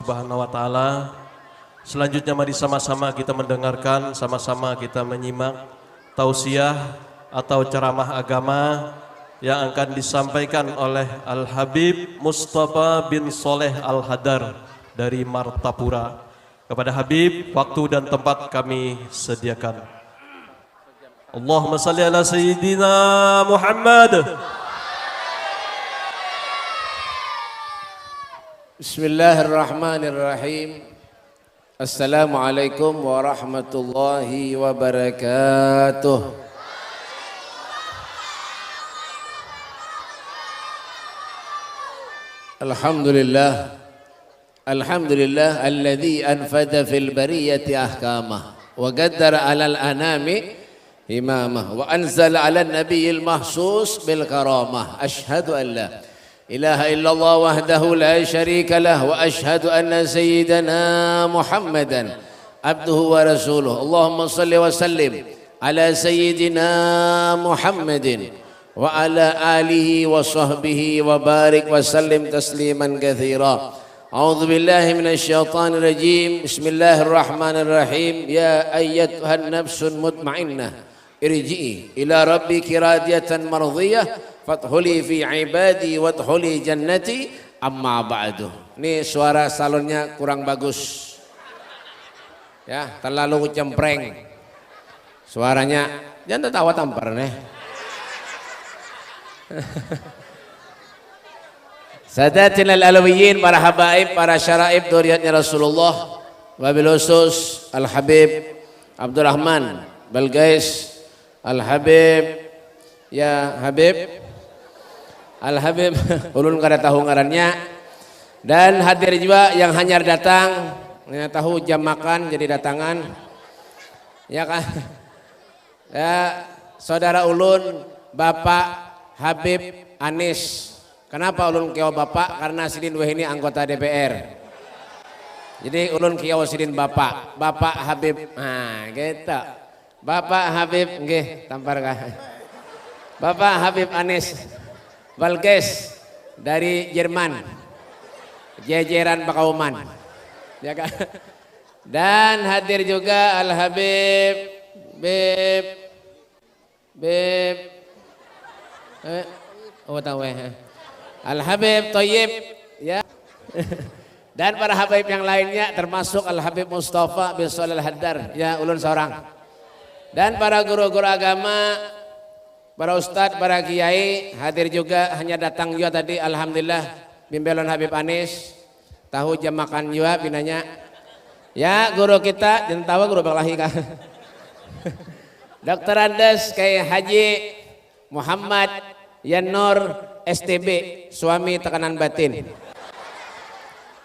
Subhanahu wa ta'ala. Selanjutnya mari sama-sama kita mendengarkan, sama-sama kita menyimak tausiah atau ceramah agama yang akan disampaikan oleh Al-Habib Mustafa bin Soleh Al-Hadar dari Martapura. Kepada Habib, waktu dan tempat kami sediakan. Allahumma salli ala Sayyidina Muhammad. Bismillahirrahmanirrahim. Assalamualaikum warahmatullahi wabarakatuh. Alhamdulillah. Alhamdulillah alladzi anfada fil bariyati ahkamah wa qaddara 'alal anami imamah wa anzala 'alan nabiyil mahsus bil karamah. Asyhadu an la ilaha illallah wahdahu la syarika lah wa ashhadu anna sayyidana Muhammadan abduhu wa rasuluh. Allahumma salli wa sallim ala sayyidina Muhammadin wa ala alihi wa sahbihi wa barik wa sallim tasliman katsira. A'udzu billahi minasy syaithanir rajim. Bismillahirrahmanirrahim. Ya ayyatuhan nafsun mutmainnah irji'i ila rabbiki radiyatan mardhiyah fadkhuli fi ibadi wadkhuli jannati amma ba'du. Ini suara salonnya kurang bagus ya, terlalu cempreng suaranya. Jangan tertawa tampar nih. Sadatina al-alawiyyin, para habaib, para syaraib dzurriyyatnya Rasulullah, wabil khusus Al-Habib Abdurrahman Balgais Al-Habib, ya Habib Al-Habib ulun kada tahu ngarannya, dan hadir juga yang hanyar datang, ya tahu jam makan jadi datangan ya kan ya, saudara ulun Bapak Habib Anis. Kenapa ulun kiau Bapak? Karena sidin weh ini anggota DPR, jadi ulun kiau sidin Bapak Habib. Nah gitu, Bapak Habib nggih tampar kah Bapak Habib Anis Balkes dari Jerman, jejeran Pakauman ya kan? Dan hadir juga Al Habib Al Habib Thayyib ya. Dan para habib yang lainnya termasuk Al Habib Mustafa bin Shalih Al Hadar ya ulun seorang, dan para guru-guru agama, para ustadz, para kiai hadir juga, hanya datang juga tadi. Alhamdulillah bimbelon Habib Anis tahu jam makan juga binanya ya. Guru kita jangan tahu guru berlahi kah Dr. Andes kayak Haji Muhammad Yanur STB, suami tekanan batin.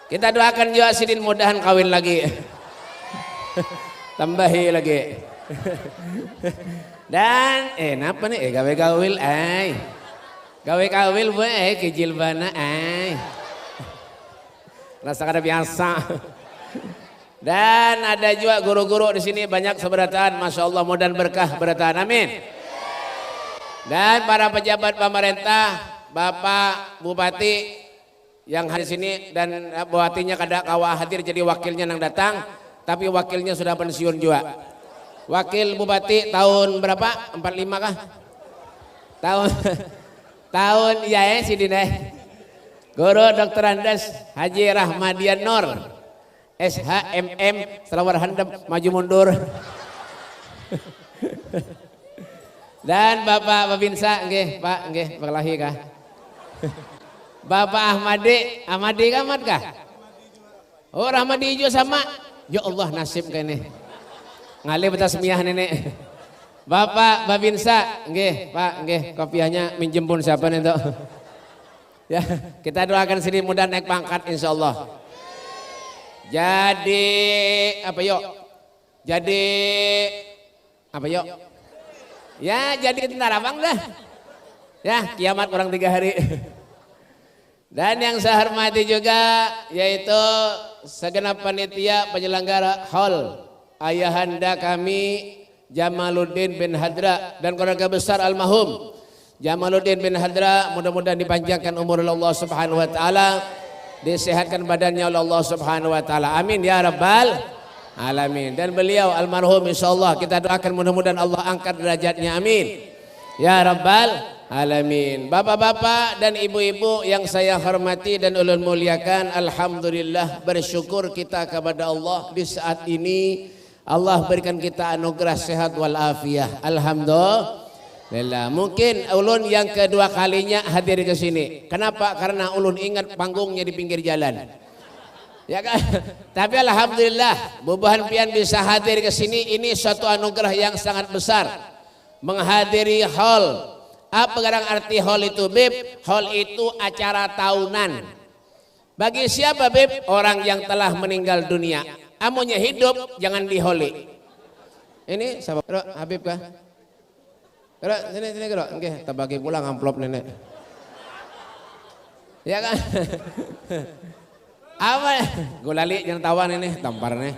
Kita doakan juga sidin mudahan kawin lagi tambahi lagi. Dan napa nih gawe kawil gawe kawil kecil bana rasa kada biasa. Dan ada juga guru-guru di sini banyak seberatan, masya Allah, mudah berkah beratan, amin. Dan para pejabat pemerintah, Bapak Bupati yang hadir sini, dan bupatinya kada kawa hadir jadi wakilnya nang datang, tapi wakilnya sudah pensiun juga. Wakil Bupati tahun berapa? 45 kah? Tahun ya si Dina. Guru Dr. Andes Haji Rahmadian Nur SHMM selawar handap maju mundur. Dan Bapak Babinsa nggih, Pak nggih, berkelahi kah? Bapak Ahmadi kah Ahmad kah? Oh Rahmadi juga sama. Ya Allah nasib kene. Ngalih betas miah nenek. Bapak Babinsa nggih, Pak nggih, kopiahnya minjem pun siapa nih tuh. Ya, kita doakan sini mudah naik pangkat insyaallah. Jadi apa yuk? Jadi apa yuk? Ya jadi tentara bang dah. Ya kiamat kurang 3 hari. Dan yang saya hormati juga yaitu segenap panitia penyelenggara hall ayahanda kami Jamaluddin bin Hadra dan keluarga besar almarhum Jamaluddin bin Hadra, mudah-mudahan dipanjangkan umur Allah Subhanahu wa taala disehatkan badannya oleh Allah Subhanahu wa taala. Amin ya rabbal alamin. Dan beliau almarhum insyaallah kita doakan mudah-mudahan Allah angkat derajatnya. Amin ya rabbal alamin. Bapak-bapak dan ibu-ibu yang saya hormati dan ulun muliakan, alhamdulillah bersyukur kita kepada Allah di saat ini Allah berikan kita anugerah sehat walafiat. Alhamdulillah. Mungkin ulun yang kedua kalinya hadir ke sini. Kenapa? Karena ulun ingat panggungnya di pinggir jalan. Ya kan? Tapi alhamdulillah bubuhan pian bisa hadir ke sini, ini suatu anugerah yang sangat besar. Menghadiri hall. Apa kadang arti hall itu, Beb? Hall itu acara tahunan. Bagi siapa, Beb? Orang yang telah meninggal dunia. Amunnya hidup jangan diholi. Ini sahabat Kero, Habib kah? Kero, sini Kero. Oke, kita bagi pulang amplop nenek. Ya kan? Apa? Gulali jangan tawan ini, tamparnya.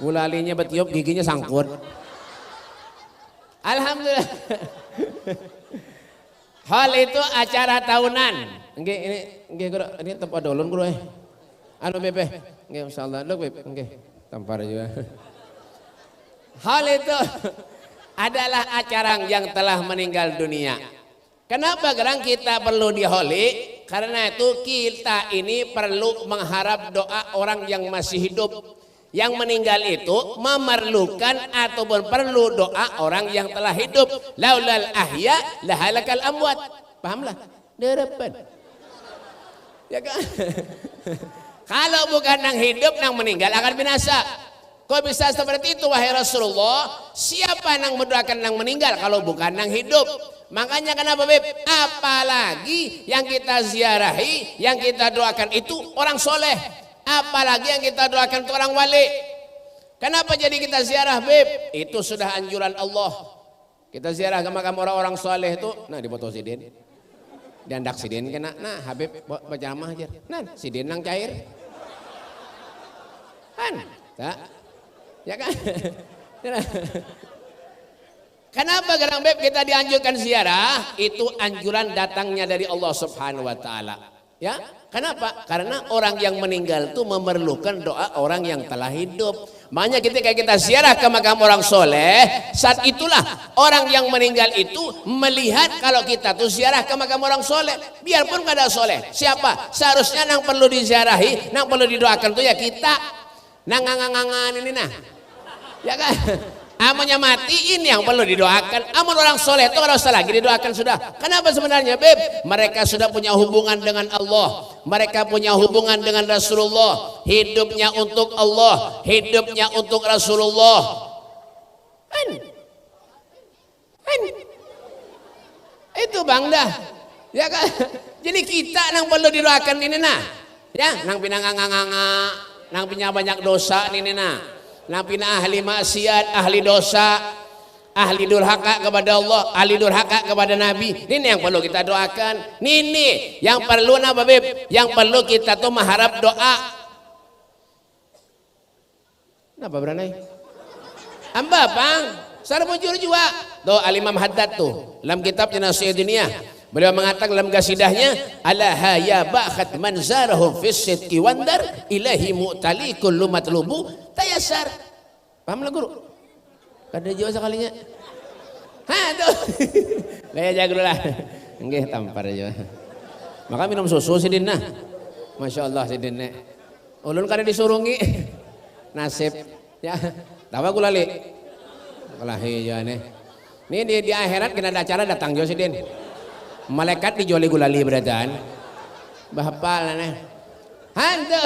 Gulalinya betiup, giginya sangkut. Alhamdulillah. Hal itu acara tahunan. Nggih ini nggih Guru, ini tempat dolun Guru Anu Beb. Nggih insyaallah. Lho Beb, nggih. Tampar juga. Hal itu adalah acara yang telah meninggal dunia. Kenapa gerang kita perlu diholi? Karena itu kita ini perlu mengharap doa orang yang masih hidup. Yang meninggal itu memerlukan ataupun perlu doa orang yang telah hidup. Laulal ahya lahalakal amwat. Pahamlah? Derepan. Ya kan? Kalau bukan nang hidup nang meninggal akan binasa. Kok bisa seperti itu wahai Rasulullah? Siapa nang mendoakan nang meninggal kalau bukan nang hidup? Makanya kenapa Beb? Apalagi yang kita ziarahi, yang kita doakan itu orang soleh. Apalagi yang kita doakan itu orang wali. Kenapa jadi kita ziarah Beb? Itu sudah anjuran Allah. Kita ziarah ke makam orang-orang soleh itu. Nah di foto sidin. Diandak sidin kena. Nah Habib baca mah aja. Nah sidin nang cair. Kan? Tak? Ya kan? Kenapa gerang Beb kita dianjurkan ziarah? Itu anjuran datangnya dari Allah Subhanahu wa taala. Ya, kenapa? Karena orang yang meninggal itu memerlukan doa orang yang telah hidup. Makanya ketika kita ziarah ke makam orang soleh, saat itulah orang yang meninggal itu melihat kalau kita tuh ziarah ke makam orang soleh, biarpun gak ada soleh. Siapa? Seharusnya yang perlu diziarahi, yang perlu didoakan tuh ya kita. Ngangangangan ini nah, ya kan? Amunnya mati ini yang perlu didoakan. Amun orang soleh itu kalau usah lagi didoakan sudah. Kenapa sebenarnya Beb? Mereka sudah punya hubungan dengan Allah. Mereka punya hubungan dengan Rasulullah. Hidupnya untuk Allah. Hidupnya untuk Rasulullah. Itu bang dah. Ya kan? Jadi kita yang perlu didoakan ini nah. Ya, nang pinanganganga, nang punya banyak dosa ini nah. Napina ahli maksiat, ahli dosa, ahli durhaka kepada Allah, ahli durhaka kepada Nabi. Ini yang perlu kita doakan. Ini yang perlu apa Beb? Yang perlu kita tuh mengharap doa. Kenapa beranai? Amba bang, secara bujur juga. Tuh Al-Imam Haddad tuh, dalam kitabnya Nasihat Dunia. Beliau mengatakan dalam qasidahnya, alaha ya ba'khat man zarahu fis sidqi wandar ilahi mu'tali kullu matlubu tayasar. Paham lah Guru? Kada jauh sekalinya. Ha tuh. Laya jaga dulu lah. Nggih tampar aja. Maka minum susu si Dinna. Masya Allah si Dinna. Ulun kada disurungi. Nasib. Ya. Tawa gula li. Kalahi aja nih. Ini di akhirat kena ada acara datang jo si Din. Malaikat dijoli gulali beradaan. Bahapal nih. Hantu.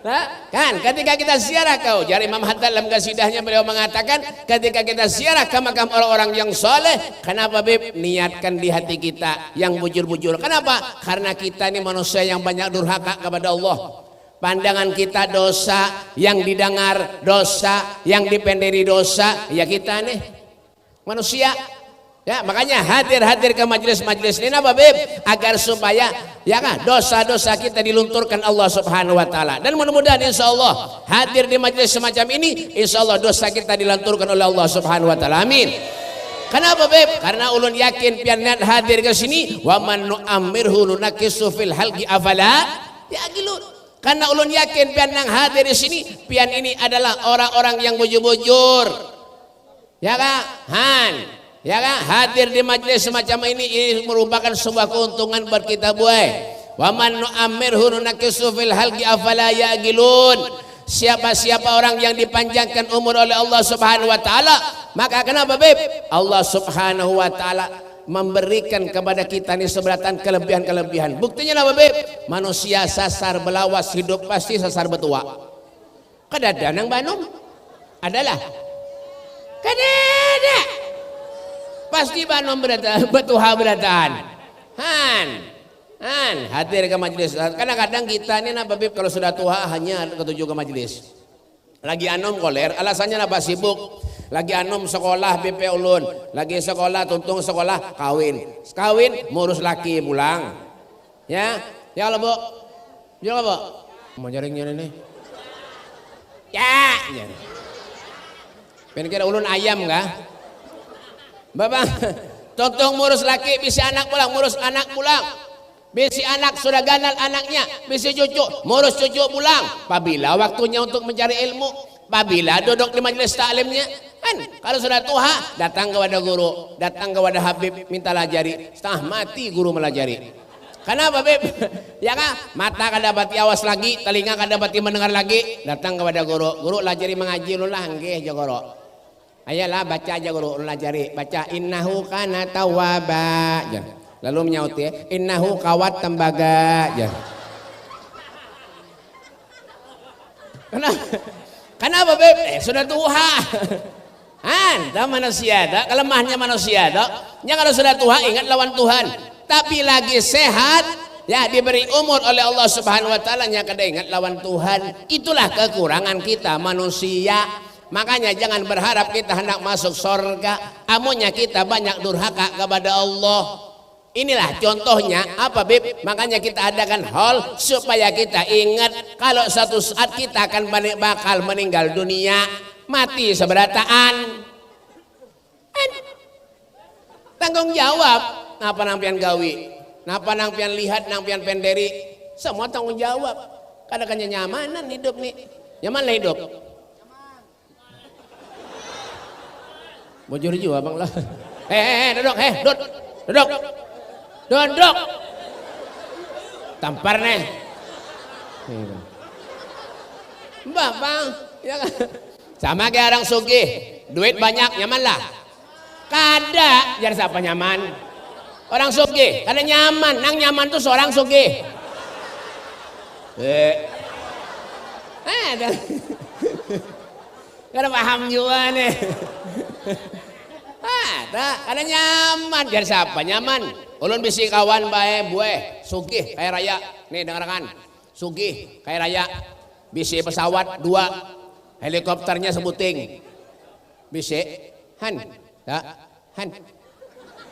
Nah, kan ketika kita ziarah kau, jari Imam Haddad dalam qasidahnya beliau mengatakan ketika kita ziarah ke makam orang-orang yang soleh, kenapa Beb? Niatkan di hati kita yang bujur-bujur. Kenapa? Karena kita ini manusia yang banyak durhaka kepada Allah. Pandangan kita dosa, yang didengar dosa, yang dipenderi dosa, ya kita nih manusia. Ya, makanya hadir ke majelis-majelis ini apa Beb? Agar supaya ya kan dosa-dosa kita dilunturkan Allah Subhanahu wa taala. Dan mudah-mudahan insyaallah hadir di majelis semacam ini insyaallah dosa kita dilanturkan oleh Allah Subhanahu wa taala. Amin. Kenapa Beb? Karena ulun yakin pian hadir ke sini wa man nu'ammirhu nunakisu fil halqi afala yaqilun. Karena ulun yakin pian nang hadir di sini, pian ini adalah orang-orang yang bujur-bujur. Ya kan? Ya kan? Hadir di majelis semacam ini merupakan sebuah keuntungan buat kita buai. Wa man nu'ammirhu nunakisu fil halqi afala yaqilun. Siapa-siapa orang yang dipanjangkan umur oleh Allah Subhanahu wa taala, maka kenapa beb? Allah Subhanahu wa taala memberikan kepada kita ini seberatan kelebihan-kelebihan. Buktinya apa beb? Manusia sasar belawas hidup pasti sasar betua. Kadada nang Bandung? Adalah. Kadada. Pasti Bandung betuha berataan. Hadir ke majelis. Kadang-kadang kita ini apa beb kalau sudah tua hanya ketujuh ke majelis. Lagi anom koler, alasannya apa sibuk. Lagi anom sekolah BP ulun, lagi sekolah tuntung sekolah kawin ngurus laki pulang. Ya kalau Bu. Ya Bu. Mau jaringnya ini. Ya. Pengen kira ulun ayam kah? Bapak, tuntung ngurus laki bisa anak pulang, ngurus anak pulang. Bisi anak sudah ganal anaknya, bisi cucu, ngurus cucu pulang. Apabila waktunya untuk mencari ilmu, apabila duduk di majelis taklimnya, kan kalau sudah tua datang kepada guru, datang kepada Habib minta lajari, setengah mati guru melajari. Kenapa Beb? Ya kan, mata kada dapat awas lagi, telinga kada dapat mendengar lagi, datang kepada guru, guru lajari mengaji lu lah, nggih ya guru. Ayolah baca aja guru, lajari, baca innahu kana tawwaba. Lalu menyaut ya, innahu kawat tembaga. Kenapa Beb? Sudah tua. Dah manusia, dah kelemahannya manusia, dah. Nya kalau sudah tua ingat lawan Tuhan. Tapi lagi sehat, ya diberi umur oleh Allah Subhanahu wa taala nya kada ingat lawan Tuhan. Itulah kekurangan kita manusia. Makanya jangan berharap kita hendak masuk surga. Amunnya kita banyak durhaka kepada Allah. Inilah contohnya apa Bib? Makanya kita adakan hall supaya kita ingat kalau satu saat kita akan bakal meninggal dunia, mati seberataan. Tanggung jawab. Napa nang pian gawi? Napa nang pian lihat, nang pian penderi? Semua tanggung jawab. Kadang-kadang nyamanan hidup nih. Nyaman lah hidup. Bujur juga bang lah. Duduk, duduk. Duduk. Tampar nih. Mbak bang, ya kan? Sama kayak orang sugih, duit banyak nyaman lah. Kada, jadi siapa nyaman? Orang sugih, kada nyaman. Nang nyaman tuh seorang sugih. Kada paham juga nih. Kada nyaman, jadi siapa nyaman? Ulun bisi kawan bae bueh sugih kaya raya. Nih dengarkan. Sugih kaya raya. Bisi pesawat 2. Helikopternya sebuting. Bisi han.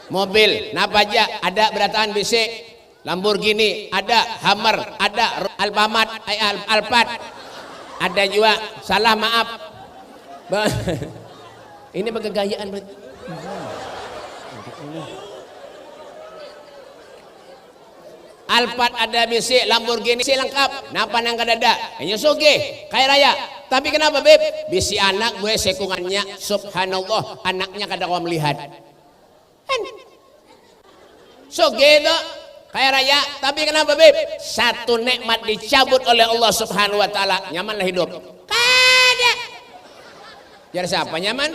Mobil napa aja ada berataan bisi. Lamborghini ada, Hummer ada, Alphard. Ada juga. Salah maaf. Ini bergegayaan berarti. Alphard ada bisi, Lamborghini bisi lengkap. Napa nang kadada? Hanya sugih, kaya raya. Tapi kenapa Beb? Bisi anak gue sekungannya, subhanallah, anaknya kada kau melihat. Sugih itu, kaya raya. Tapi kenapa Beb? Satu nikmat dicabut oleh Allah Subhanahu wa taala, nyamanlah hidup. Kada. Jadi siapa nyaman?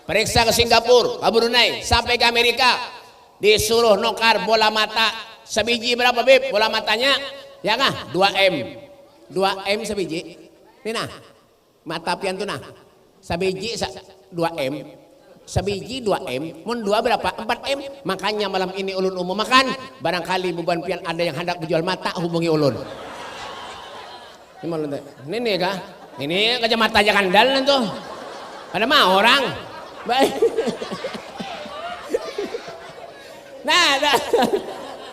Periksa ke Singapura, ke Brunei, sampai ke Amerika. Disuruh nukar bola mata. Sebiji berapa Beb bola matanya? Ya kah? 2M. 2M sebiji. Ini nah. Mata pian tu nah. Sebiji 2M. Sebiji 2M. Mun 2 berapa? 4M. Makanya malam ini ulun umum makan. Barangkali beban pian ada yang hendak menjual mata hubungi ulun. Ini nih kah? Ini kacamata aja kandal tuh. Ada mah orang. Baik. Nah,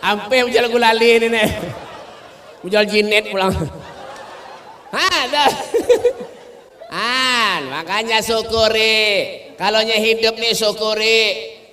ampe menjual gulali ini nih. Menjual jinet pulang. Ada. Makanya syukuri. Kalau hidup nih syukuri.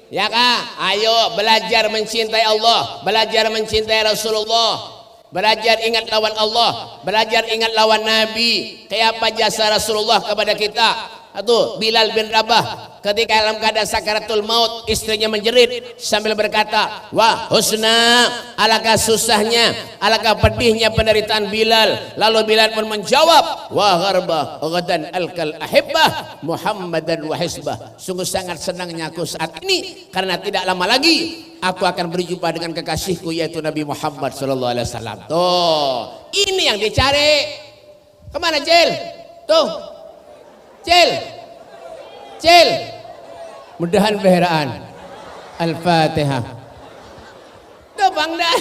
Ya kah? Ayo belajar mencintai Allah, belajar mencintai Rasulullah. belajar ingat lawan Allah, belajar ingat lawan Nabi. Kayak apa jasa Rasulullah kepada kita. Itu Bilal bin Rabah ketika dalam keadaan sakaratul maut, istrinya menjerit sambil berkata, wah husna, alangkah susahnya, alangkah pedihnya penderitaan Bilal. Lalu Bilal pun menjawab, wah gharba ghadan alkal ahibbah Muhammadan wa hisbah. Sungguh sangat senangnya aku saat ini karena tidak lama lagi aku akan berjumpa dengan kekasihku yaitu Nabi Muhammad sallallahu alaihi wasallam. Tuh, ini yang dicari. Kemana Cil? Tuh. Cil. Mudahan beheraan. Al-Fatihah. Tuh Bang dah.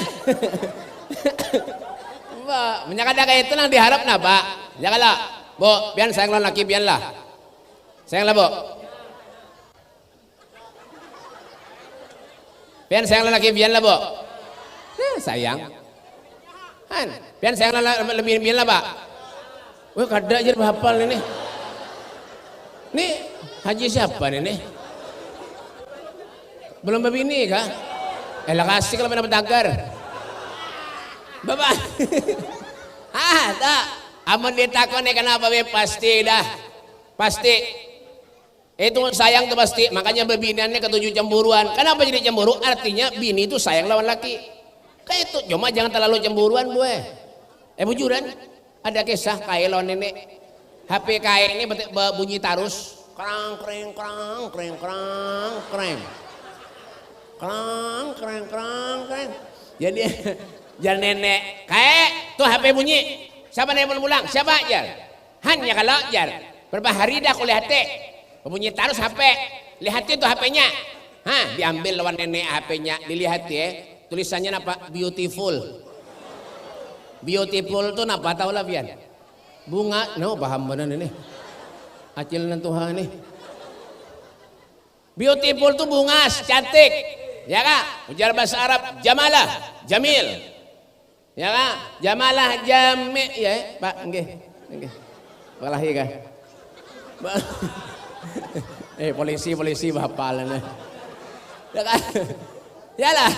Mbak, menyakada kayak itu nang diharap na Pak. Janganlah. Bu, biar sayang lawan laki biarlah. Sayanglah Bu. Biar sayang lawan laki biarlah Bu. Sayang. Han, biar sayang lawan lebih biarlah Pak. Wah, kada aja hafal ini. Nih, haji siapa nih? Belum berbini kah? Elah kasih kalau mana bertanggar. Bapak. Tak. Amun ditakon kenapa be pasti dah. Pasti. Itu sayang tuh pasti. Makanya berbiniannya ketujuh cemburuan. Kenapa jadi cemburu? Artinya bini itu sayang lawan laki. Kayak itu. Cuma jangan terlalu cemburuan gue. Bujuran. Ada kisah kayak lawan nenek. HP kain ini bunyi tarus, krang kreng krang kreng krang kreng krang kreng krang kreng. Jadi jar nenek kayak tuh HP bunyi. Siapa yang pulang? Siapa jar? Hanya kalau jar berapa hari dah aku lihat bunyi tarus HP, lihat itu HP-nya. Diambil lawan nenek HP-nya, dilihat tulisannya apa? Beautiful. Beautiful tuh apa tahu lah Bian? Bunga, no paham benar ini. Acil dan Tuhan nih. Beautiful tuh bunga, cantik. Ya kak, ujar bahasa Arab, jamalah, jamil. Ya kak, jamalah, jamil. Ya Pak, nggih. Walahi kak. Polisi bapalan. Ya kak. Yalah.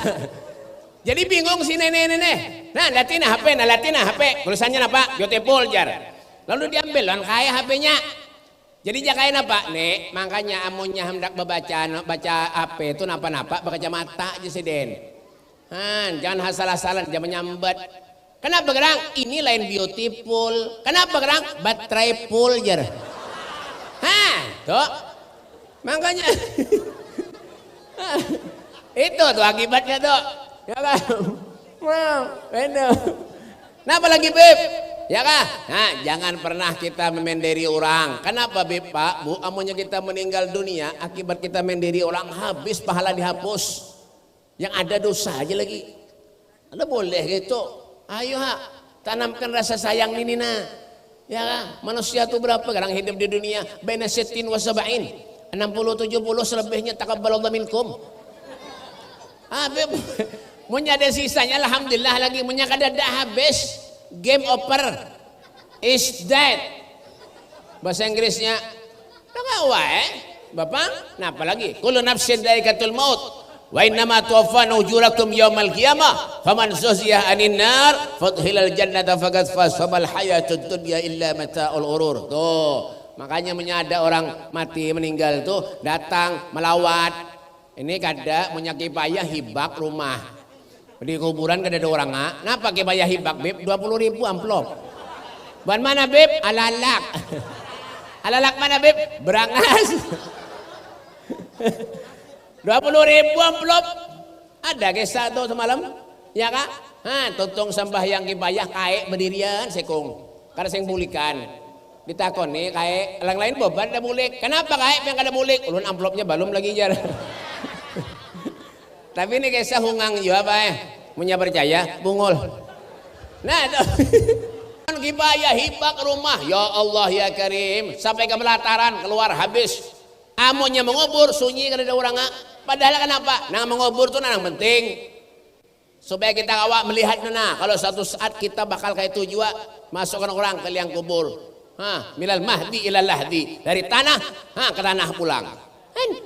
Jadi bingung si nenek. Nah, latina HP. Tulisannya apa? Beautiful jar. Lalu diambil lan kaya HP-nya. Jadi jakain apa? Nek, makanya amunnya hendak baca HP itu napa-napa baca mata aja siden. Jangan asal-asalan, jangan menyambat. Kenapa gerang? Ini lain beautiful. Kenapa gerang? Baterai full jar. Tuh. Makanya itu tuh akibatnya tuh. Ya kan? Wow, benar. Kenapa lagi Beb? Ya kan? Nah, jangan pernah kita memenderi orang. Kenapa Beb Pak? Bu, amunnya kita meninggal dunia, akibat kita menderi orang habis pahala dihapus. Yang ada dosa aja lagi. Anda boleh gitu. Ayo tanamkan rasa sayang ini nah. Ya kan? Manusia itu berapa sekarang hidup di dunia? Baina sittin wa sab'in. 60-70 selebihnya takabbalallahu minkum. Beb. Munya ada sisanya alhamdulillah lagi, munya kada habis. Game over is dead. Bahasa Inggrisnya Bapak, nah apalagi kullu nafsin dha'iqatul maut wa innama tuwaffawna ujurakum yaumal qiyamah faman zuhziya 'anil nar fadkhilal jannata faqad faz famal hayatud dunya illa mata'ul ghurur. Tuh, makanya menyada orang mati meninggal tuh datang melawat. Ini kada menyaki payah hibak rumah. Di kuburan kada ada orang Napa ke bayar hibak Beb? 20.000 amplop. Ban mana Beb? Alalak. Alalak mana Beb? Berangas. 20.000 amplop. Ada kisah tuh semalam. Ya kak? Tutung sembahyang kipayah kae berdirian sekung. Karena sing bulikan. Ditakon nih kae yang lain boban ada bulik. Kenapa kae yang kada bulik? Ulun amplopnya belum lagi jar. Tapi ini kisah hungang juga apa punya percaya bungul. Nah itu kipayah hibak rumah. Ya Allah ya Karim. Sampai ke melataran keluar habis. Amunnya mengubur sunyi kada ada orang. Padahal kenapa? Nah mengubur tuh yang penting. Supaya kita awak melihat kalau suatu saat kita bakal kayak itu juga masukkan orang ke liang kubur. Milal mahdi ilal lahdi. Dari tanah ke tanah pulang.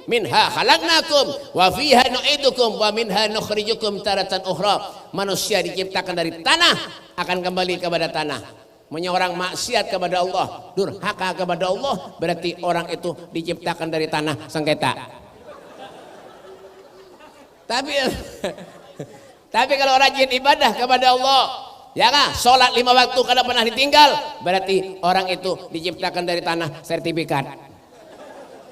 Minha khalaqnakum wa fiha nu'idukum wa minha nukhrijukum taratan ukhra. Manusia diciptakan dari tanah, akan kembali kepada tanah. Orang maksiat kepada Allah, durhaka kepada Allah, berarti orang itu diciptakan dari tanah sengketa. Tapi kalau rajin ibadah kepada Allah, ya kan, sholat 5 waktu kada pernah ditinggal, berarti orang itu diciptakan dari tanah sertifikat.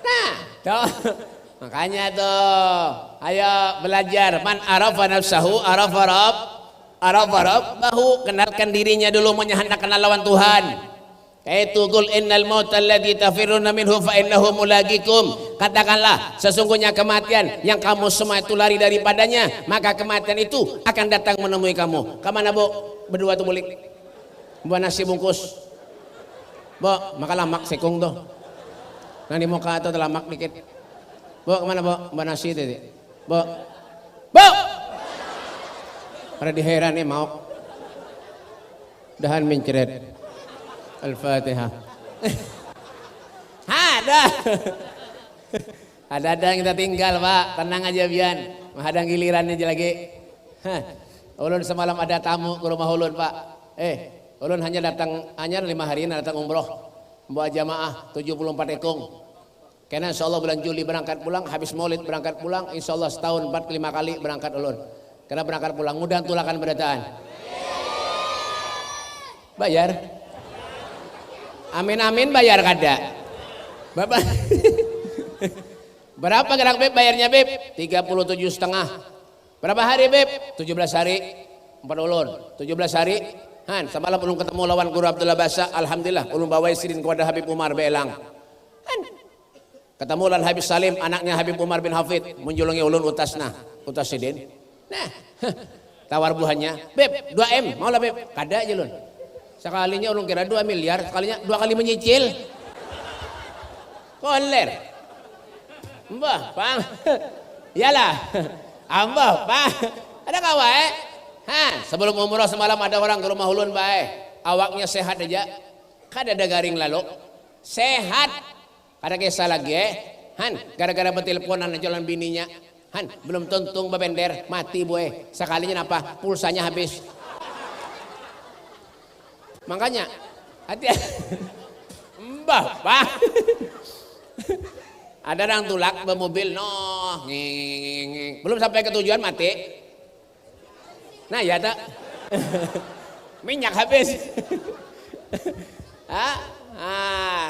Nah, tuh. Makanya tuh, ayo belajar. Man arafa nafsahu arafa rabbahu, kenalkan dirinya dulu, hendak kenal lawan Tuhan. Kaitu qul innal mautal ladzi tafirruna minhu fa innahu mulaqikum. Katakanlah, sesungguhnya kematian yang kamu semua itu lari daripadanya, maka kematian itu akan datang menemui kamu. Kemana, Bu? Berdua tuh bulik. Buat nasi bungkus. Bu, makan lamak sekung tuh. Nah di muka itu lamak dikit. Bu, kemana, Bu? Buat nasi itu. Bu. Bu. Pada diheran nih mau. Dahan menceret. Al-Fatihah. Ada yang kita tinggal, Pak. Tenang aja Bian. Ada gilirannya aja lagi. Ulun semalam ada tamu ke rumah ulun, Pak. Ulun hanya 5 hari datang umroh. Membawa jamaah 74 ekong. Karena insyaallah bulan Juli berangkat pulang, habis Maulid berangkat pulang, insyaallah setahun 4-5 kali berangkat ulun. Karena berangkat pulang, mudah tulakan berataan. Bayar. Amin bayar kada. Bapak. Berapa gerak Beb bayarnya Beb? 37,5. Berapa hari Beb? 17 hari. 4 ulun. 17 hari. Semalam ulun ketemu lawan Guru Abdullah Basa. Alhamdulillah ulun bawa sidin kepada Habib Umar Belang. Ketemu lan Habib Salim, anaknya Habib Umar bin Hafid, menjulungi ulun utas sidin. Nah, tawar buahnya, Beb, 2M, mau lah Beb, kada aja ulun. Sekalinya ulun kira 2 miliar, sekalinya 2 kali menyicil. Koler. Mbah, Pak. Iyalah. Mbah, Pak. Ada kawan? Sebelum umroh semalam ada orang ke rumah ulun bae. Awaknya sehat aja. Kada ada garing lalu. Sehat. Kada kisah lagi gara-gara berteleponan jalan bininya. Belum tuntung babender, mati boy. Sekalinya apa? Pulsanya habis. Makanya hati Mbah, Pak. Ada orang tulak bermobil, belum sampai ke tujuan mati. Nah ya tak. Minyak habis.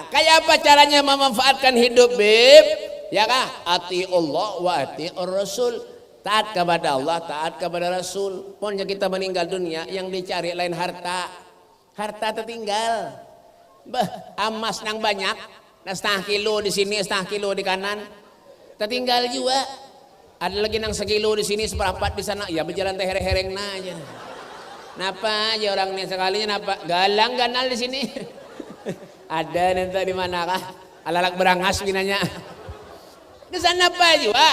Kayak apa caranya memanfaatkan hidup, Beb? Ya kah? Ati Allah wa ati Rasul. Taat kepada Allah, taat kepada Rasul. Pokoknya kita meninggal dunia, yang dicari lain harta. Harta tertinggal. Emas nang banyak, nah 1/2 kilo di sini, 1/2 kilo di kanan. Tertinggal juga. Ada lagi nang 1 kilo di sini, 1/4 di sana. Ya berjalan teh hereng nah aja. Napa aja orang ini sekalinya napa? Galang ganal di sini. Ada nanti di manakah? Alalak berangas binanya. Di sana apa juga?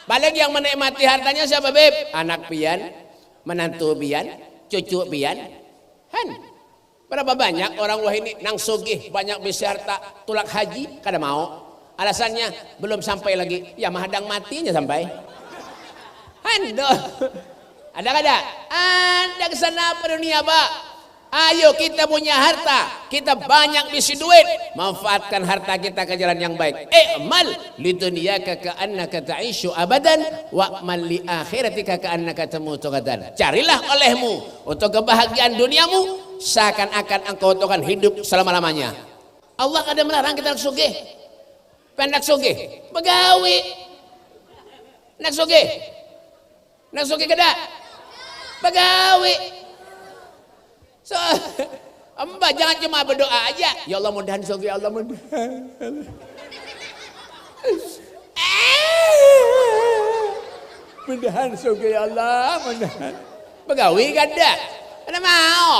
Balik yang menikmati hartanya siapa, Beb? Anak pian, menantu pian, cucu pian. Berapa banyak orang wah ini nang sugih banyak bisa harta tulak haji kada mau. Alasannya belum sampai lagi. Ya mahadang matinya sampai. Ada kada? Ada kesana apa dunia, Pak? Ayo kita punya harta, kita banyak bisi duit, manfaatkan harta kita ke jalan yang baik. I'mal lidunyaka ka'annaka ta'ishu abadan wa'mal li akhiratika ka'annaka tamutu gadan. Carilah olehmu untuk kebahagiaan duniamu seakan-akan engkau akan hidup selama-lamanya. Allah kada melarang kita sugih. Pendak sugih, begawi. Nak sugih. Nak sugih kada? Begawi. So, Mbak jangan cuma berdoa aja. Ya Allah mudahan sugih, ya Allah mudahan. Mudahan sugih ya Allah, mudahan. Begawi kada? Ada mau?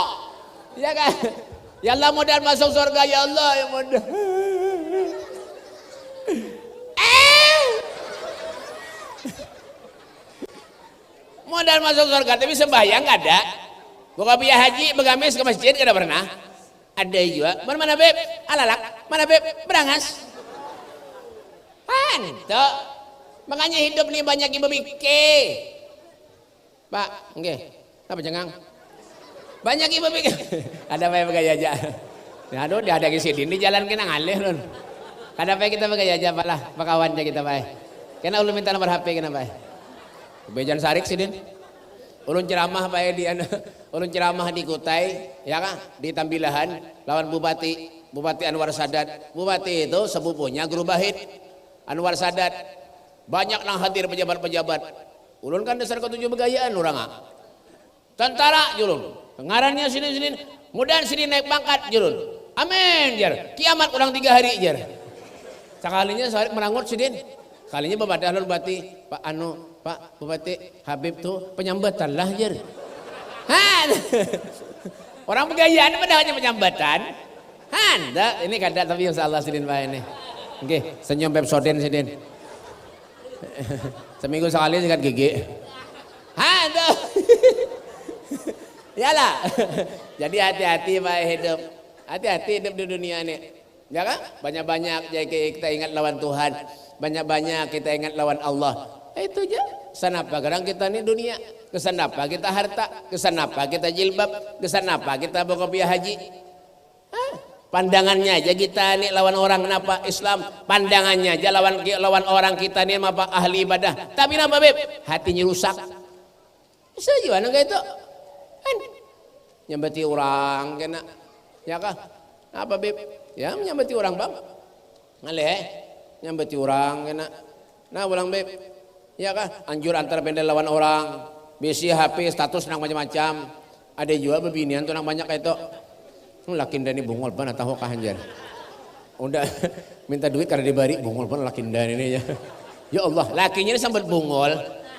Ya kan? Ya Allah mudahan masuk surga ya Allah, ya mudahan. Mudahan masuk surga tapi sembahyang kada. Buka biaya haji, begamis ke masjid kada pernah. Ada juga. Mana Beb? Alalak. Mana Beb? Berangas. Ento. Makanya hidup nih banyak ibu pikir. Pak, nggih. Apa jangan? Banyak ibu pikir. Ada apa yang pakai jajak? Ya aduh, dia ada di sini di jalan kena ngalih lun. Ada apa kita pakai jajak Pak lah, Pak kawan aja kita Pak. Kena ulun minta nomor HP kena Pak. Bejan sarik sidin. Ulun ceramah Pak di ulun ceramah di Kutai, ya kan? Di Tambilahan lawan Bupati Anwar Sadat. Bupati itu sepupunya Guru Bahid Anwar Sadat. Banyak nang hadir pejabat-pejabat. Ulun kan dasar ketujuh begayaan orang tentara julun. Ngarannya sini. Mudahan sini naik pangkat julun. Amin jar. Kiamat kurang 3 hari jar. Sekalinya sehari merangut sidin. Kalinya Bapak Dahlul Bupati, Pak Bupati Habib tuh penyambatan lah jar. Orang begayaan pada hanya penyambatan. Handa, ini kada tapi insyaallah sidin Pak ini. Nggih, senyum Pepsodent sidin. Seminggu sekali sikat gigi. Handa. Yalah. Jadi hati-hati Pak hidup. Hati-hati hidup di dunia ini. Ya kan? Banyak-banyak kita ingat lawan Tuhan. Banyak-banyak kita ingat lawan Allah. Itu aja. Kesan apa kadang kita ini dunia? Kesan apa kita harta? Kesan apa kita jilbab? Kesan apa kita bawa kopiah haji? Pandangannya aja kita ini lawan orang kenapa Islam? Pandangannya aja lawan orang kita ini apa ahli ibadah. Tapi kenapa Beb? Hatinya rusak. Bisa juga kayak itu. Nyambati orang kena. Ya kah? Apa Beb? Ya menyambati orang Bang. Ngalih nyambati orang kena. Nah ulang Beb. Ya kah? Anjur antar pendel lawan orang. Bisi HP status nang macam-macam. Ada juga bebinian tuh nang banyak kayak itu. Lakin dani bungol pan atau kahanjar. Udah minta duit karena dibari bungol pan lakin dani ini ya. Ya Allah, lakinya ini sambil bungol.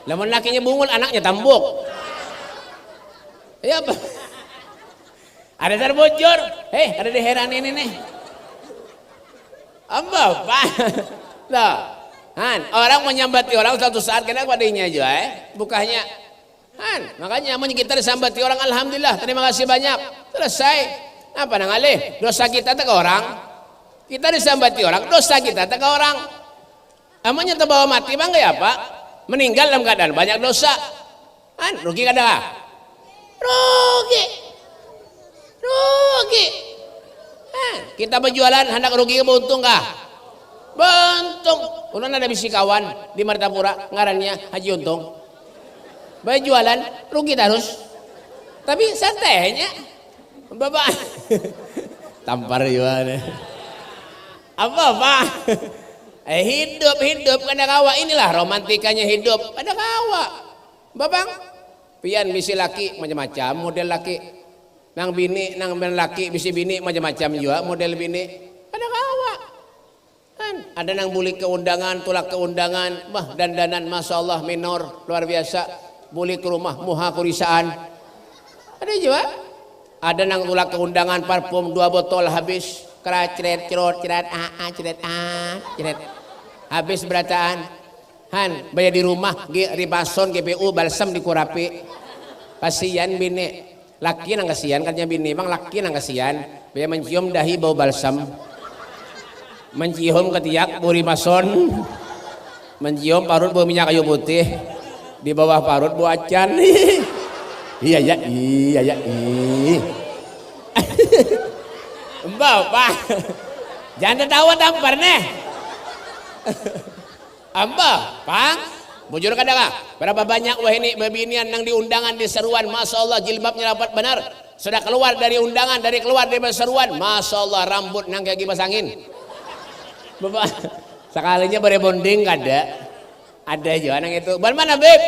Lamun lakinya bungol anaknya tambuk. Ya apa? Ada terbocor. Ada di heran ini nih. Apa Pak? Loh. Orang menyambati orang suatu saat kena padanya aja bukanya. Makanya mau kita disambati orang alhamdulillah, terima kasih banyak. Selesai. Apa nang alih? Dosa kita tak ke orang. Kita disambati orang, dosa kita tak ke orang. Amanya terbawa mati bang ya Pak? Meninggal dalam keadaan banyak dosa. Rugi kada? Rugi. Kita berjualan hendak rugi ke untung kah? Buntung. Ulun ada bisi kawan di Martapura ngarannya Haji Untung. Berjualan rugi terus. Tapi santainya. Bapak tampar juga apa Pak? Hidup kada kawa, inilah romantikanya hidup kada kawa. Babang pian bisi laki macam-macam model laki, nang bini nang laki bisi bini macam-macam juga model bini kada kawa. Ada nang bulik ke undangan, tulak ke undangan, dandanan masya Allah minor luar biasa, bulik ke rumah muha kurisaan. Ada juga. Ada nang tulak ke undangan parfum 2 botol habis keracret cerot ceret habis berataan bayar di rumah ribason GPU balsam dikurapi kasihan bini laki nang kasihan katanya bini bang laki nang kasihan bayar mencium dahi bau balsam mencium ketiak bau ribason mencium parut bau minyak kayu putih di bawah parut bau acan. Iya. Mbak, jangan tertawa tampar nih. Mbak, Pak, bujur kada kah? Berapa banyak wah ini bebinian nang diundangan di seruan, masya Allah jilbabnya dapat benar. Sudah keluar dari undangan, keluar dari seruan, masya Allah rambut nang kayak kipas angin. Bapak, sekalinya berebonding kada. Ada juga nang itu. Mana Beb?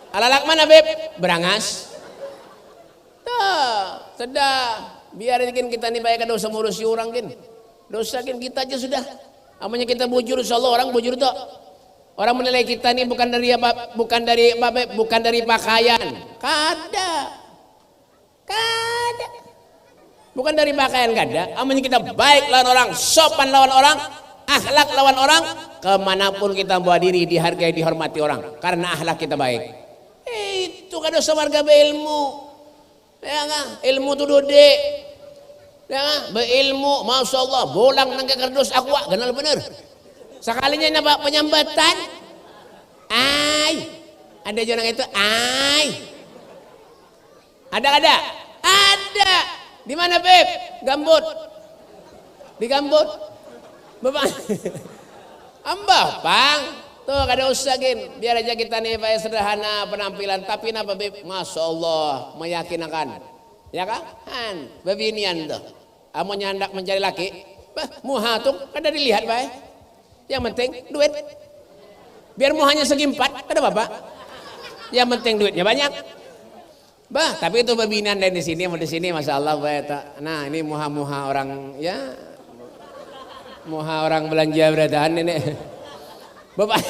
Alalak mana Beb? Berangas. Sudah. Biar kita nih baik dosa ngurusi orang kin. Dosa kin kita aja sudah. Amanya kita bujur, insyaallah orang bujur tuh. Orang menilai kita nih bukan dari pakaian. Kada. Bukan dari pakaian kada. Amanya kita baik lawan orang, sopan lawan orang, akhlak lawan orang, kemanapun kita bawa diri dihargai, dihormati orang. Karena akhlak kita baik. Itu kan dosa warga beilmu. Ya kan? Ilmu tu dode. Ya kan? Beilmu, masya Allah, bolang nang kardus aqua, ganal bener. Sekalinya napa penyambatan. Ai. Ada orang itu ai. Ada. Ada. Di mana Beb? Gambut. Di Gambut. Bapak. Ambah, Bang. Tuh kada usah gin. Biar aja kita nih Pak sederhana penampilan. Tapi napa Beb? Masya Allah meyakinkan. Ya kan? Bebinian tuh. Amo nyandak mencari laki. Bah, muha tuh kada dilihat Pak. Yang penting duit. Biar muhanya segi 4, kada Bapak. Yang penting duitnya banyak. Bah, tapi itu bebinian dari di sini, mau di sini, masya Allah, Pak. Nah, ini muha-muha orang, ya, muha orang belanja beradahan ini. Bapak,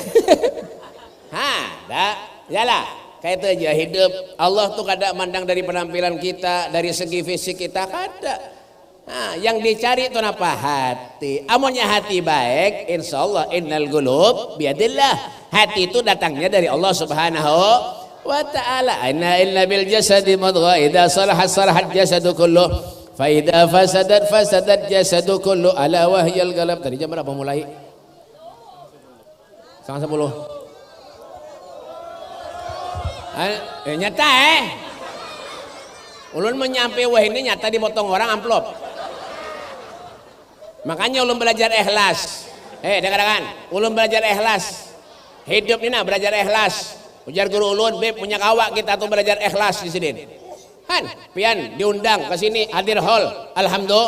dah, yalah, kayak itu aja hidup. Allah tuh kada mandang dari penampilan kita, dari segi fisik kita kada. Nah, yang dicari itu apa? Hati. Amonnya hati baik, insya Allah innal qulub biadillah. Hati itu datangnya dari Allah Subhanahu wa ta'ala. Inna bil jasadi mudghah idza salahat salahat jasadu kullu fa idza fasadat jasadu kullu ala wahyal qalb. Tadi jam berapa mulai? 9:30. Nyata ulun menyampai wah ini nyata dipotong orang amplop. Makanya ulun belajar ikhlas. Dengarkan, ulun belajar ikhlas. Hidup ini belajar ikhlas. Ujar guru ulun, Beb punya kawak kita tuh belajar ikhlas di sini. Pian diundang ke sini hadir hall, alhamdulillah.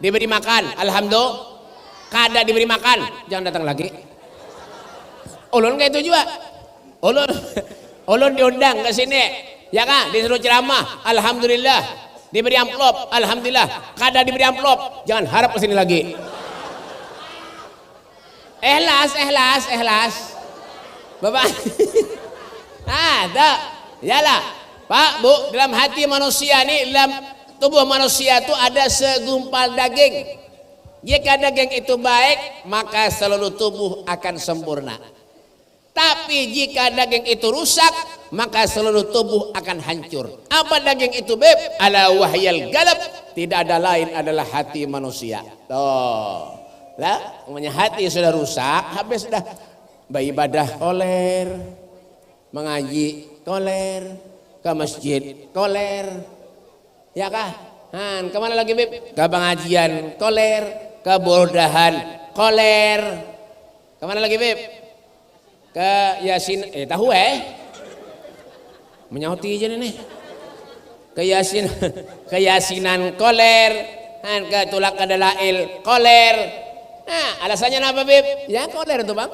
Diberi makan, alhamdulillah. Kada diberi makan, jangan datang lagi. Ulun kayak itu juga. Ulun diundang ke sini, ya kan? Disuruh ceramah, alhamdulillah. Diberi amplop, alhamdulillah. Kada diberi amplop, jangan harap ke sini lagi. Ikhlas. Bapak. Yalah. Pak, Bu, dalam hati manusia ini, dalam tubuh manusia itu ada segumpal daging. Jika daging itu baik, maka seluruh tubuh akan sempurna. Tapi jika daging itu rusak, maka seluruh tubuh akan hancur. Apa daging itu, Beb? Ala wahyal galab. Tidak ada lain adalah hati manusia. Tuh. Lah, namanya hati sudah rusak, habis sudah beribadah koler, mengaji koler, ke masjid koler, ya kah? Kemana lagi Beb? Ke pengajian koler, ke bodahan koler, kemana lagi Beb? Ke Yasin, tahu menyauti aja nih. Ke Yasinan koler, ke tulak kadalail koler. Nah, alasannya apa Beb? Ya koler tuh Bang.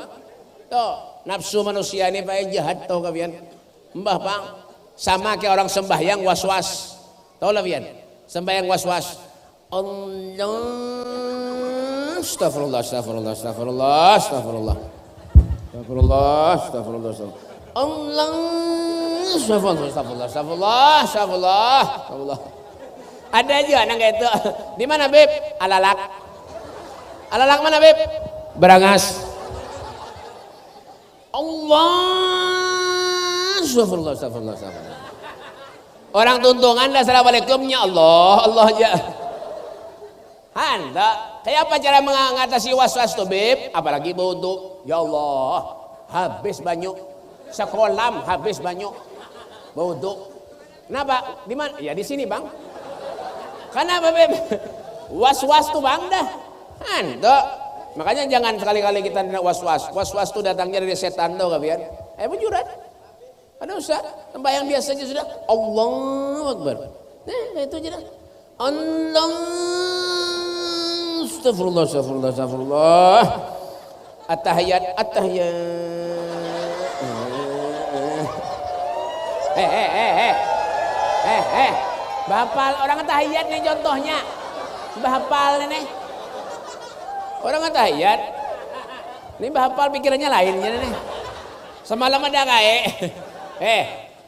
Tuh, nafsu manusia ini Pak jahat tau kalian. Mbah Bang, sama kayak orang sembahyang was-was. Tahu lah kalian? Sembahyang was-was. Allah, astagfirullah. Allah, astagfirullah. Ada aja anak itu. Di mana Beb? Alalak mana Beb? Berangas. Allah, astagfirullah. Orang tuntungan dah assalamualaikumnya Allah aja. Kayak apa cara mengatasi was-was tuh Beb? Apalagi wudu. Ya Allah, habis banyak. Sekolam habis banyak. Wudu. Kenapa? Di mana? Ya di sini Bang. Kenapa Beb? Was-was tuh Bang dah. Makanya jangan sekali-kali kita tidak was-was. Was-was itu datangnya dari setan tuh kalian. Bujuran. Ada usah. Sembahyang biasa aja sudah. Allahu Akbar. Nah, itu aja dah. Allah. Astagfirullah. At-tahiyat. Bahapal orang tahiyat nih contohnya. Bahapal nih. Orang tahiyat. Ini bahapal pikirannya lainnya nih. Semalam ada kae.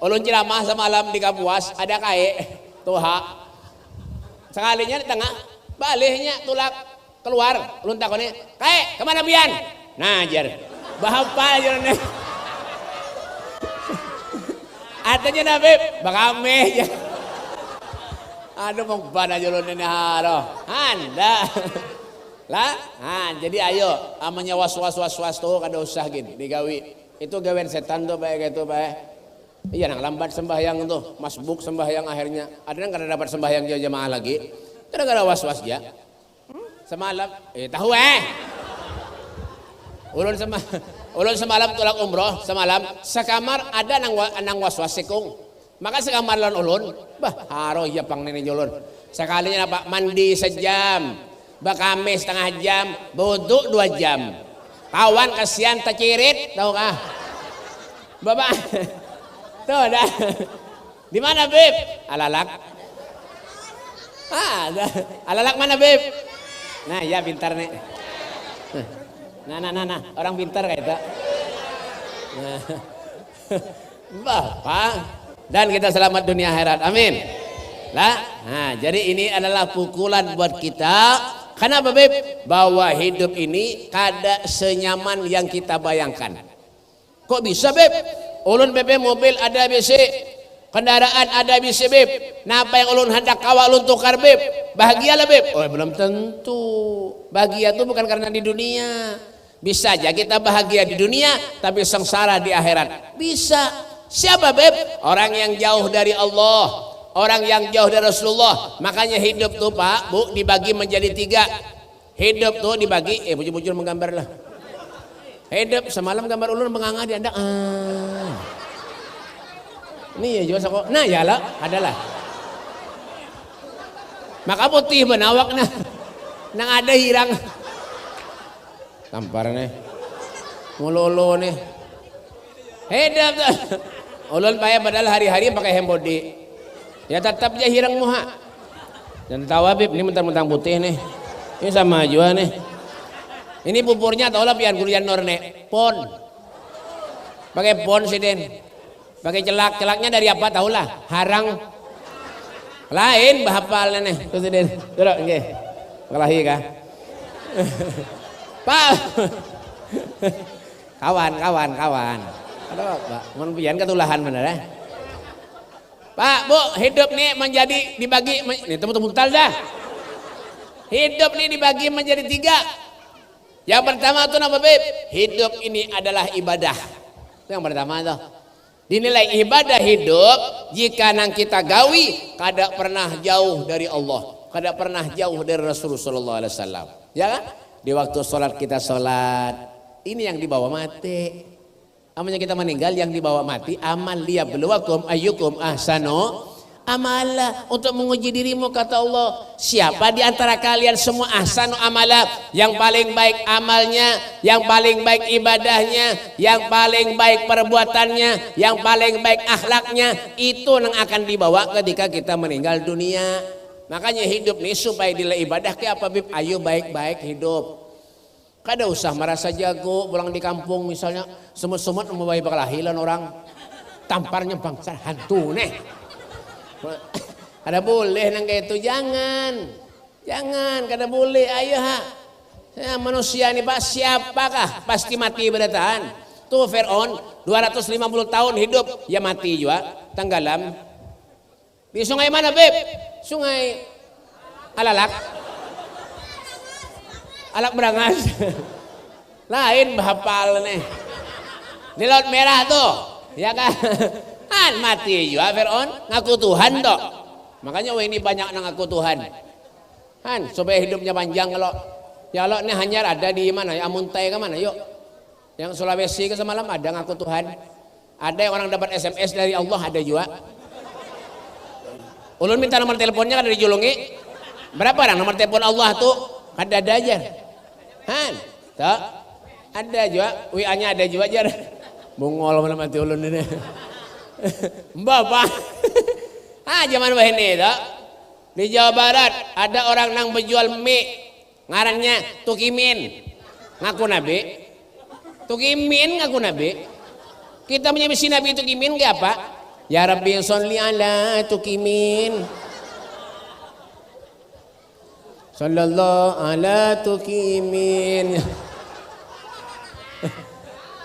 Ulun ceramah semalam di Kapuas ada kae. Tuha. Sekalinya di tengah, balihnya tulak keluar. Ulun takoni, "Kae, kemana Bian?" Nah, jar. Bahapal aja nih. Atanya Nabib, bakame ya. Aduh mau pada julun ini haro. Anda. Lah, jadi ayo, amanya was-was tuh kada usah gini digawi. Itu gawean setan tuh baik itu baik. Iya nang lambat sembahyang tuh, masbuk sembahyang akhirnya. Ada yang kada dapat sembahyang jamaah lagi. Gara-gara was-was dia. Semalam, tahu ulun semalam tolak umroh semalam sekamar ada nang was-was sekung. Maka sekamar lan ulun, haro ya pang nene ulun. Sekalinya apa? Mandi sejam, bakame setengah jam, wudu 2 jam. Kawan kasihan tacirit, tahu kah? Bapak, tuh dah. Di mana Beb? Alalak. Alalak mana Beb? Nah ya pintar nih. Nah, orang pintar kayak itu. Bapak, dan kita selamat dunia akhirat, amin. Nah, jadi ini adalah pukulan buat kita. Kenapa Beb? Bahwa hidup ini kada senyaman yang kita bayangkan. Kok bisa Beb? Ulun Beb mobil ada BC, kendaraan ada BC Beb. Napa yang ulun hendak kawal ulun tukar Beb? Bahagia lah Beb? Oh belum tentu. Bahagia itu bukan karena di dunia. Bisa aja kita bahagia di dunia tapi sengsara di akhirat. Bisa. Siapa Beb? Orang yang jauh dari Allah, orang yang jauh dari Rasulullah. Makanya hidup tuh Pak, Bu dibagi menjadi 3. Hidup tuh dibagi, bujur-bujur menggambar lah. Hidup semalam gambar ulun menganga di anda. Ini ya juga kok. Nah ya lah, adalah. Maka putih benawak nah. Nang ada hirang. Tampar nih. Ngulu nih. Hidup tuh. Ulun payah padahal hari-hari pakai hembody. Ya tetap aja hirang muha. Dan tahu Habib ini mentang-mentang putih nih. Ini sama juga nih. Ini pupurnya tau lah pian kulian norne. Pon. Pakai pon sih Den. Pakai celaknya dari apa tau lah. Harang. Lain bahapal nih. Tuh Den. Duduk nggih. Kelahi kah? Pak. Kawan. Aduh, Pak. Mun pian ketulahan bener ya. Pak, Bu, hidup nih menjadi dibagi nih temu-temu dah. Hidup nih dibagi menjadi 3. Yang pertama itu apa Beb? Hidup ini adalah ibadah. Itu yang pertama tuh. Dinilai ibadah hidup jika nang kita gawi kada pernah jauh dari Allah, kada pernah jauh dari Rasulullah sallallahu alaihi wasallam. Ya kan? Di waktu sholat kita sholat, ini yang dibawa mati. Amanya kita meninggal yang dibawa mati, amal liyabluwakum ayyukum ahsanu amala, untuk menguji dirimu kata Allah. Siapa di antara kalian semua ahsanu amala, yang paling baik amalnya, yang paling baik ibadahnya, yang paling baik perbuatannya, yang paling baik akhlaknya, itu yang akan dibawa ketika kita meninggal dunia. Makanya hidup nih supaya nilai ibadah ke apa Bib? Ayo baik-baik hidup. Kada usah merasa jago, pulang di kampung misalnya semut-semut membawa kelahiran orang, tamparnya bangsa hantu nih. Kada boleh nang kayak itu, jangan kada boleh. Ayo ya, manusia ini Pak, siapakah pasti mati berdatan. Tuh Fir'aun 250 tahun hidup ya mati juga, tenggelam di sungai mana Beb? Sungai Alalak Berangas. Lain bahapal nih di Laut Merah tuh ya kan. Mati juga Fir'aun ngaku Tuhan dok. Makanya ini banyak yang ngaku Tuhan supaya hidupnya panjang. Kalau ini hanyar ada di mana ya, Amuntai ke mana yuk, yang Sulawesi ke semalam ada ngaku Tuhan. Ada yang orang dapat SMS dari Allah, ada juga. Ulun minta nomor teleponnya kada dijulungi. Berapa orang nomor telepon Allah tuh? Ada aja. Tak ada juga, WA-nya ada juga aja. Bungol mana mati ulun ini. Bapak. Zaman ini tak? Di Jawa Barat ada orang nang berjual mie, ngarannya Tukimin. Ngaku Nabi. Tukimin ngaku Nabi. Kita punya misi Nabi Tukimin ke apa? Ya Rabbi sholli ala Tukimin. Sallallahu ala Tukimin.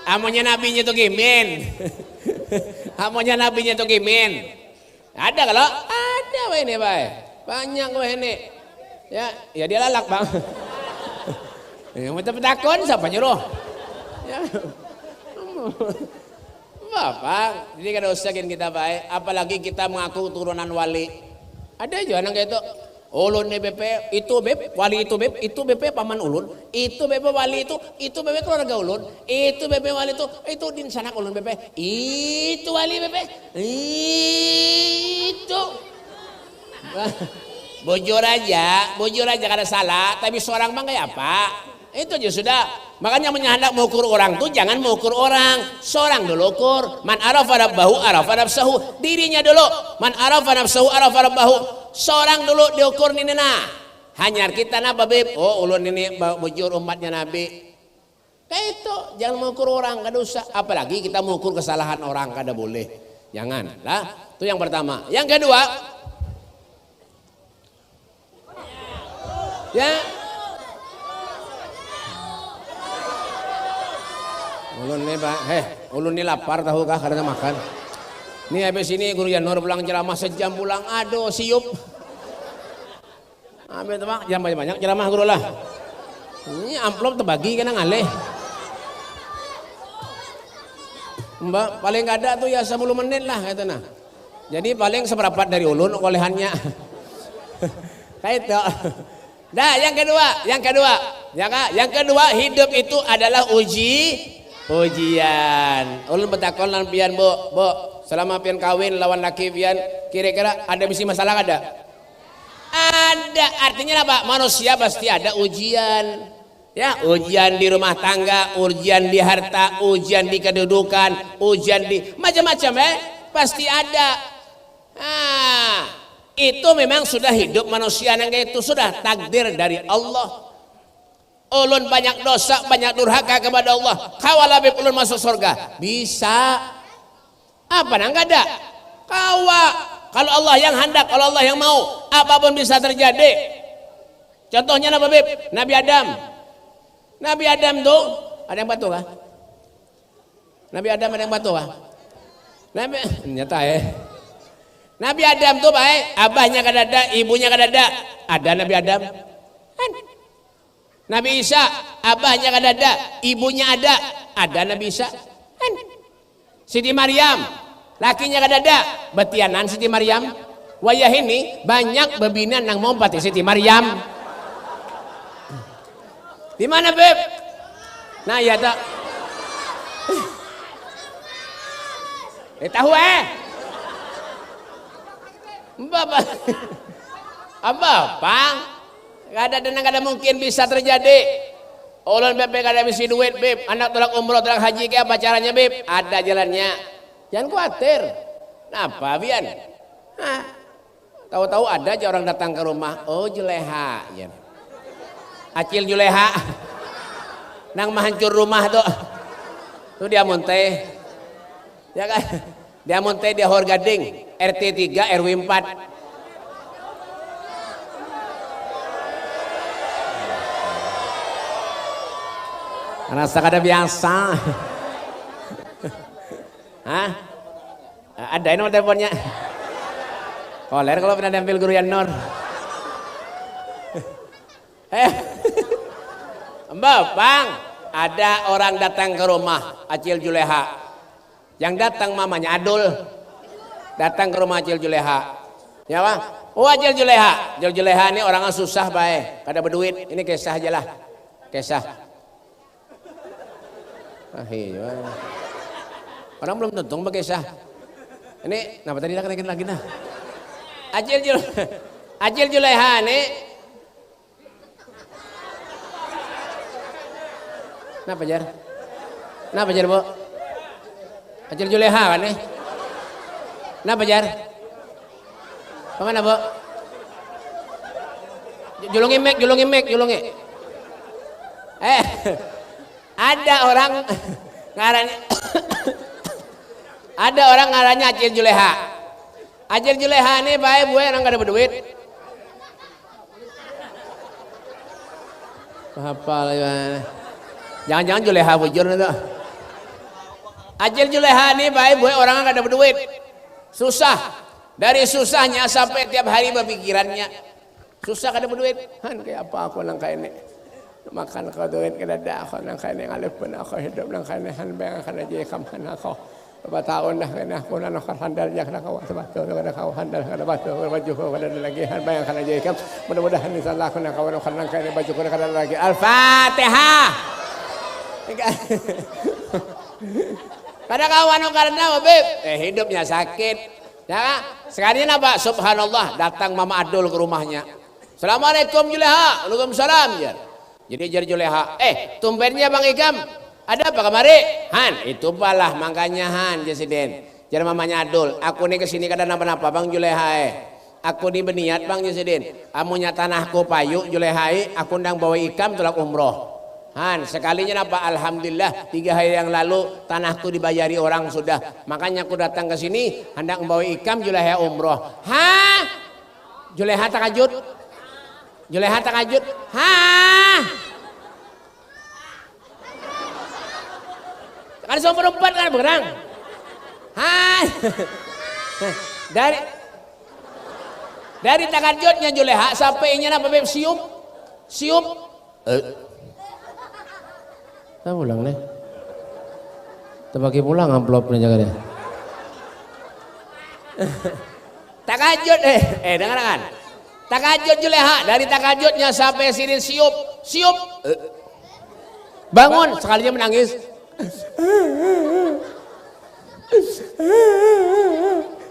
Amonya nabinya Tukimin. Amonya nabinya Tukimin. Ada kalau? Ada wah ini Pak. Banyak wah ini. Ya dia lalak Bang. Yang takon siapa nyuruh? Ya. Bapak, jadi kada usah kita baik, apalagi kita mengaku turunan wali. Ada aja anak kayak itu. Ulun nih BP, itu BP, wali itu BP, itu BP paman ulun, itu BP wali itu BP keluarga ulun, itu BP wali itu din sanak ulun BP, itu wali BP, itu. Bujur aja kada salah, tapi seorang mah kayak apa? Itu aja sudah. Makanya menyendak mengukur orang tuh jangan mengukur orang, seorang dulu ukur. Man arafa rabbahu arafa nafsahu, dirinya dulu. Man arafa nafsahu arafa rabbahu. Seorang dulu diukur ini nah. Hanyar kita na babib. Oh ulun ini bujur umatnya Nabi. Kayak itu, jangan mengukur orang kada usah. Apalagi kita mengukur kesalahan orang kada boleh. Jangan lah. Itu yang pertama. Yang kedua, ya. Ulun nih Pak, ulun nih lapar tahu kah karena makan. Nih habis ini Guru Yanur pulang ceramah sejam pulang, aduh siup. Ambil tuh Pak, jangan banyak-banyak ceramah guru lah. Ini amplop terbagi kena ngalih. Mbak paling gak ada tuh ya 10 menit lah kata nah. Jadi paling seperempat dari ulun olehannya. Kayak itu. Nah yang kedua hidup itu adalah ujian. Ulun betakon lan pian bu, selama pian kawin lawan laki pian, kira-kira ada misi masalah ada? Ada, artinya apa? Manusia pasti ada ujian. Ya, ujian di rumah tangga, ujian di harta, ujian di kedudukan, ujian di macam-macam pasti ada. Nah, itu memang sudah hidup manusia yang itu sudah takdir dari Allah. Ulun banyak dosa, banyak durhaka kepada Allah. Kawalah beb ulun masuk surga. Bisa. Apa nang ada? Kawa. Kalau Allah yang hendak, kalau Allah yang mau, apapun bisa terjadi. Contohnya apa beb? Nabi Adam. Nabi Adam tuh ada yang batu kah? Nabi Adam ada yang batu kah? Nabi nyata Nabi Adam tuh baik, abahnya kada ada, ibunya kada ada. Ada Nabi Adam. Nabi Isa, abahnya kada ada, ibunya ada. Ada Nabi Isa. Siti Maryam, lakinya kada ada, betianan Siti Maryam. Wayah ini banyak bebinan nang mau pati Siti Maryam. Di mana beb? Nah ya tak. Tahu Bapak. Pang. Gak ada mungkin bisa terjadi. Ulun beb kada misi duit beb. Anak tolak umroh tolak haji ke apa caranya beb? Ada jalannya. Jangan khawatir. Napa bian? Tahu-tahu ada aja orang datang ke rumah. Oh Juleha. Ya. Acil Juleha nang menghancur rumah tuh dia monte ya kan dia monte dia Hor Gading RT 3 RW 4 rasa kada biasa. Hah? Ada ini nomor teleponnya koler kalau pernah diambil Guru Yanur. Mbak Bang, ada orang datang ke rumah Acil Juleha. Yang datang mamanya Adul. Datang ke rumah Acil Juleha. Ya Bang? Oh Acil Juleha. Acil Juleha ini orangnya susah baik. Kada berduit. Ini kisah aja lah. Kisah. Orang belum tentu berkisah. Ini kenapa tadi nak lagi nah? Acil Juleha ini Kenapa jar bu? Acil Juleha kan nih? Kenapa jar? Kemana bu? Julungi mek. Ada orang ngarannya, ada orang ngarannya Acil Juleha. Acil Juleha nih baik bu, orang kada berduit. Apa lah? Jangan-jangan Juleha bujur itu. Acil Juleha nih baik bu, orang nggak ada berduit, susah. Dari susahnya sampai tiap hari berpikirannya, susah kada berduit. Han kayak apa aku nang kayak ini? makan kau duit kada dah kau nang kene ngalepen aku hidup nang kene han bang kana je kam han aku berapa tahun dah kena aku nang handal jak nak kau sebatu kada kau handal kada batu baju kau kada lagi han bang kana je kam mudah-mudahan insyaallah aku nang kau nang kene baju kau kada lagi al-fatihah kada kawan karena Beb hidupnya sakit ya sekalian apa subhanallah datang Mama Adul ke rumahnya. Assalamualaikum Juleha. Waalaikumsalam ya. Jadi jar Juleha, tumbennya Bang Ikam, ada apa kemari? Han, itu balah makanya Han Jesiden. Jar mamanya Adul, aku nih kesini kada napa-napa Bang Juleha Aku di beniat Bang Jesiden. Amunya tanahku payu Juleha aku ndang bawa Ikam tulak umroh. Han, sekalinya napa? Alhamdulillah 3 hari yang lalu tanahku dibayari orang sudah. Makanya aku datang ke sini hendak membawa Ikam Juleha umroh. Hah? Juleha takajud. Juleha takajud. Hah? Kan semua perempuan kan berang. Hah? Dari takajudnya Juleha sampai nya apa Beb siup. Kita pulang nih. Kita bagi pulang amplopnya jaga deh. Takajud dengarkan. Takajud Juleha dari takajudnya sampai sini siup. Bangun sekalinya menangis.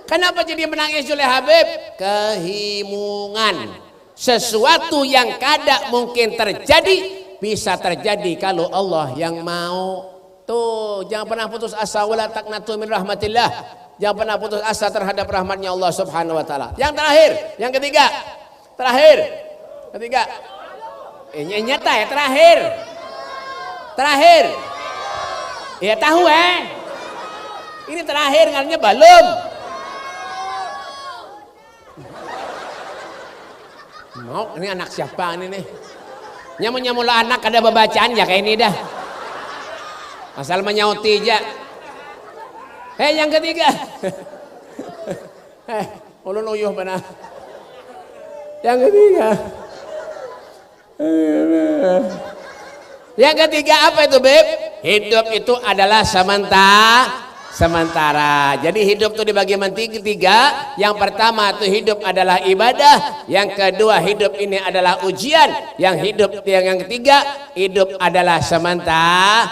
Kenapa jadi menangis Juleha Beb? Kehimungan. Sesuatu yang kada mungkin terjadi bisa terjadi kalau Allah yang mau. Tuh, jangan pernah putus asa wala taqnatu min rahmatillah. Jangan pernah putus asa terhadap rahmatnya Allah Subhanahu wa taala. Yang terakhir, yang ketiga. Ketiga. Nyata ya terakhir. Ya tahu Ini terakhir ngaranya balum. Mau ini anak siapa ini nih? Nyamula anak ada bacaan ya kayak ini dah. Asal menyauti aja. Yang ketiga. Ulun uyuh benar. Yang ketiga. Yang ketiga apa itu Beb? Hidup itu adalah sementara. Jadi hidup itu dibagi menjadi 3. Yang pertama itu hidup adalah ibadah. Yang kedua hidup ini adalah ujian. Yang ketiga hidup adalah sementara.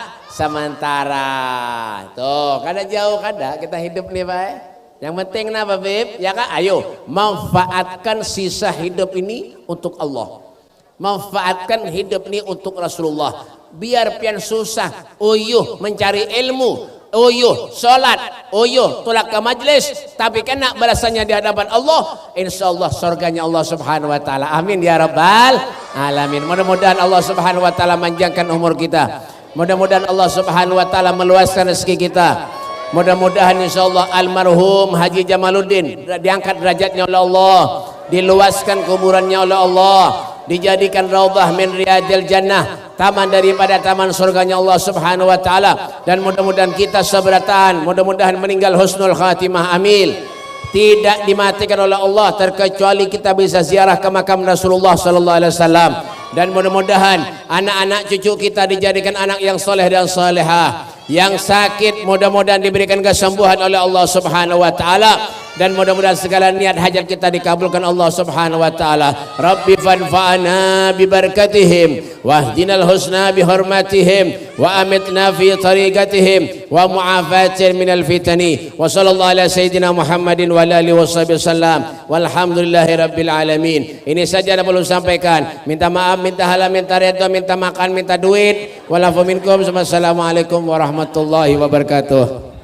Tuh, kada jauh kada kita hidup nih Pak. Yang penting apa Beb? Ya Kak, ayo manfaatkan sisa hidup ini untuk Allah. Manfaatkan hidup ini untuk Rasulullah. Biar pian susah, uyuh mencari ilmu, uyuh sholat, uyuh tulak ke majlis, tapi kena balasannya di hadapan Allah. Insyaallah surganya Allah Subhanahu wa taala. Amin ya rabbal alamin. Mudah-mudahan Allah Subhanahu wa taala manjangkan umur kita. Mudah-mudahan Allah Subhanahu wa taala meluaskan rezeki kita. Mudah-mudahan insyaallah almarhum Haji Jamaluddin diangkat derajatnya oleh Allah, diluaskan kuburannya oleh Allah, dijadikan raudhah min riyadil jannah, taman daripada taman surganya Allah Subhanahu wa taala. Dan mudah-mudahan kita seberatan, mudah-mudahan meninggal husnul khatimah, amin. Tidak dimatikan oleh Allah terkecuali kita bisa ziarah ke makam Rasulullah sallallahu alaihi wasallam. Dan mudah-mudahan anak-anak cucu kita dijadikan anak yang soleh dan solehah. Yang sakit mudah-mudahan diberikan kesembuhan oleh Allah Subhanahu wa taala. Dan mudah-mudahan segala niat hajat kita dikabulkan Allah Subhanahu wa taala. Rabbi fanfa'na bi barakatihim wahdinal husna bi hurmatihim wa amitna fi tariqatihim wa mu'afatin minal fitani. Wa sallallahu ala sayyidina Muhammadin wa alihi washabihi wasallam. Walhamdulillahi rabbil alamin. Ini saja yang perlu sampaikan. Minta maaf, minta halal, minta redha, minta makan, minta duit. Walafu minkum. Wassalamualaikum warahmatullahi wabarakatuh.